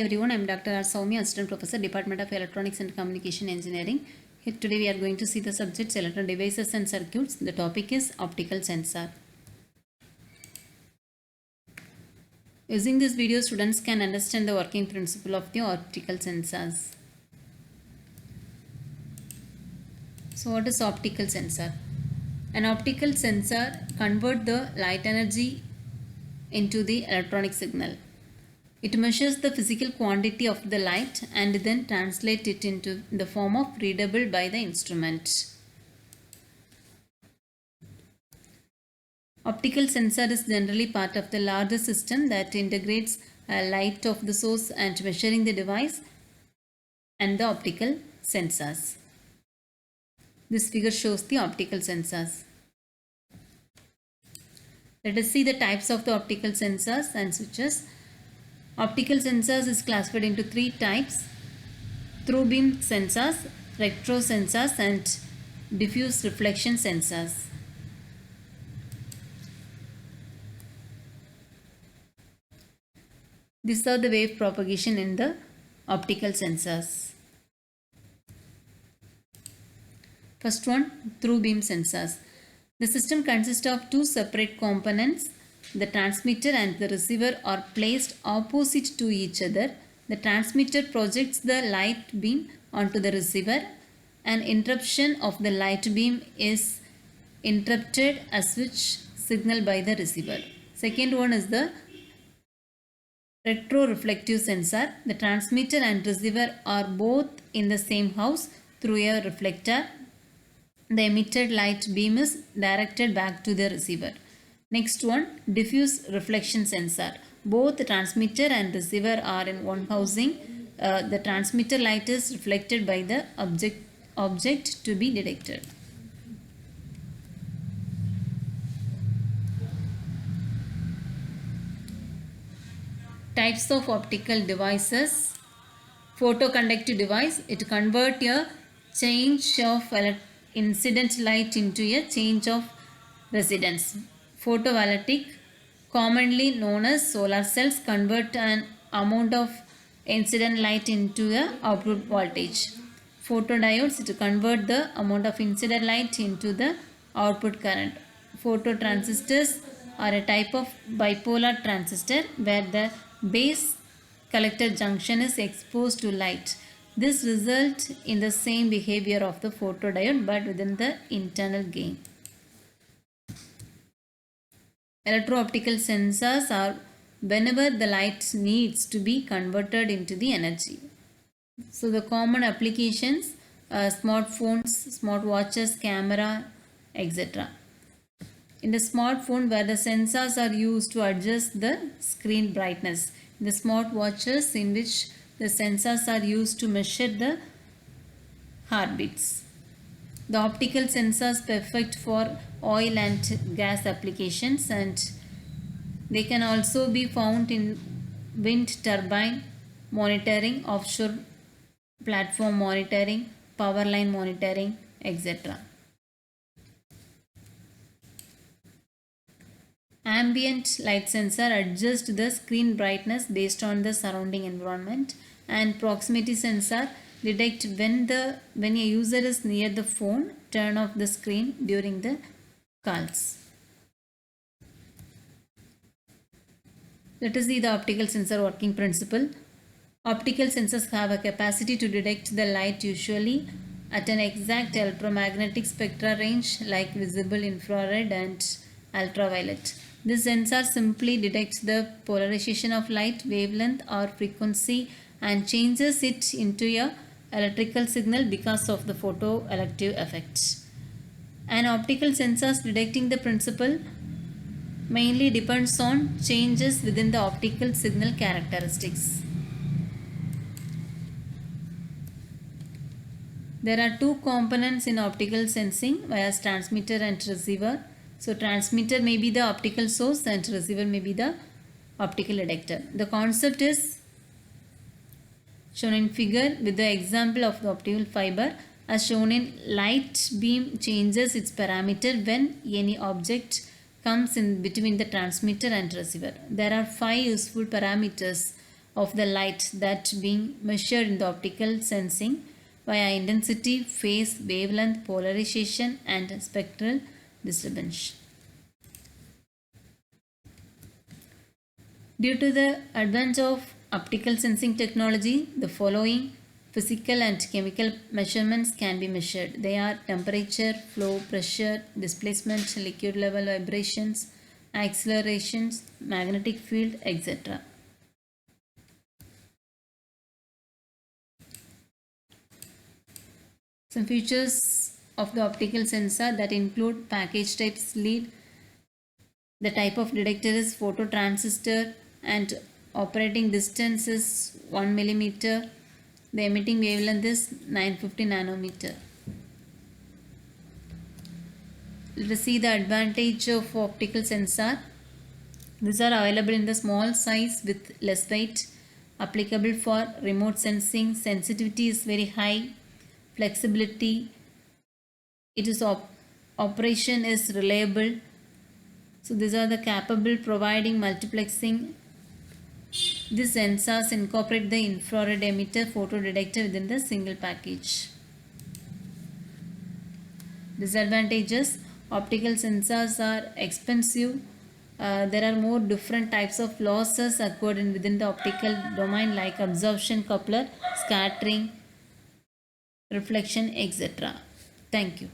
Everyone, I am Dr. R. Soumya, Assistant Professor, Department of Electronics and Communication Engineering. Today we are going to see the subjects electronic devices and circuits. The topic is optical sensor. Using this video, students can understand the working principle of the optical sensors. So what is optical sensor? An optical sensor converts the light energy into the electronic signal. It measures the physical quantity of the light and then translates it into the form of readable by the instrument. Optical sensor is generally part of the larger system that integrates light of the source and measuring the device and the optical sensors. This figure shows the optical sensors. Let us see the types of the optical sensors and switches. Optical sensors is classified into three types: through beam sensors, retro sensors, and diffuse reflection sensors. These are the wave propagation in the optical sensors. First one, through beam sensors. The system consists of two separate components. The transmitter and the receiver are placed opposite to each other. The transmitter projects the light beam onto the receiver. An interruption of the light beam is interrupted a switch signal by the receiver. Second one is the retroreflective sensor. The transmitter and receiver are both in the same house through a reflector. The emitted light beam is directed back to the receiver. Next one, diffuse reflection sensor. Both the transmitter and receiver are in one housing. The transmitter light is reflected by the object to be detected. Types of optical devices. Photoconductive device. It converts a change of incident light into a change of residence. Photovoltaic, commonly known as solar cells, convert an amount of incident light into the output voltage. Photodiodes, to convert the amount of incident light into the output current. Phototransistors are a type of bipolar transistor where the base collector junction is exposed to light. This results in the same behavior of the photodiode but within the internal gain. Electro-optical sensors are whenever the light needs to be converted into the energy. So the common applications are smartphones, smartwatches, camera, etc. In the smartphone, where the sensors are used to adjust the screen brightness. In the smartwatches, in which the sensors are used to measure the heartbeats. The optical sensors perfect for oil and gas applications, and they can also be found in wind turbine monitoring, offshore platform monitoring, power line monitoring, etc. Ambient light sensor adjusts the screen brightness based on the surrounding environment, and proximity sensor detect when a user is near the phone, turn off the screen during the calls. Let us see the optical sensor working principle. Optical sensors have a capacity to detect the light usually at an exact electromagnetic spectra range like visible, infrared and ultraviolet. This sensor simply detects the polarization of light, wavelength or frequency and changes it into a electrical signal because of the photoelective effect. An optical sensors detecting the principle mainly depends on changes within the optical signal characteristics. There are two components in optical sensing, whereas transmitter and receiver. So transmitter may be the optical source and receiver may be the optical detector. The concept is shown in figure with the example of the optical fiber. As shown in, light beam changes its parameter when any object comes in between the transmitter and receiver. There are 5 useful parameters of the light that being measured in the optical sensing via intensity, phase, wavelength, polarization and spectral disturbance. Due to the advance of optical sensing technology, the following physical and chemical measurements can be measured. They are temperature, flow, pressure, displacement, liquid level vibrations, accelerations, magnetic field, etc. Some features of the optical sensor that include package type lead. The type of detector is phototransistor and operating distance is 1 millimeter. The emitting wavelength is 950 nanometer. Let us see the advantage of optical sensor. These are available in the small size with less weight, applicable for remote sensing. Sensitivity is very high. Flexibility, it is operation is reliable. So these are the capable providing multiplexing. These sensors incorporate the infrared emitter photodetector within the single package. Disadvantages: optical sensors are expensive. There are more different types of losses occurred within the optical domain like absorption, coupler, scattering, reflection, etc. Thank you.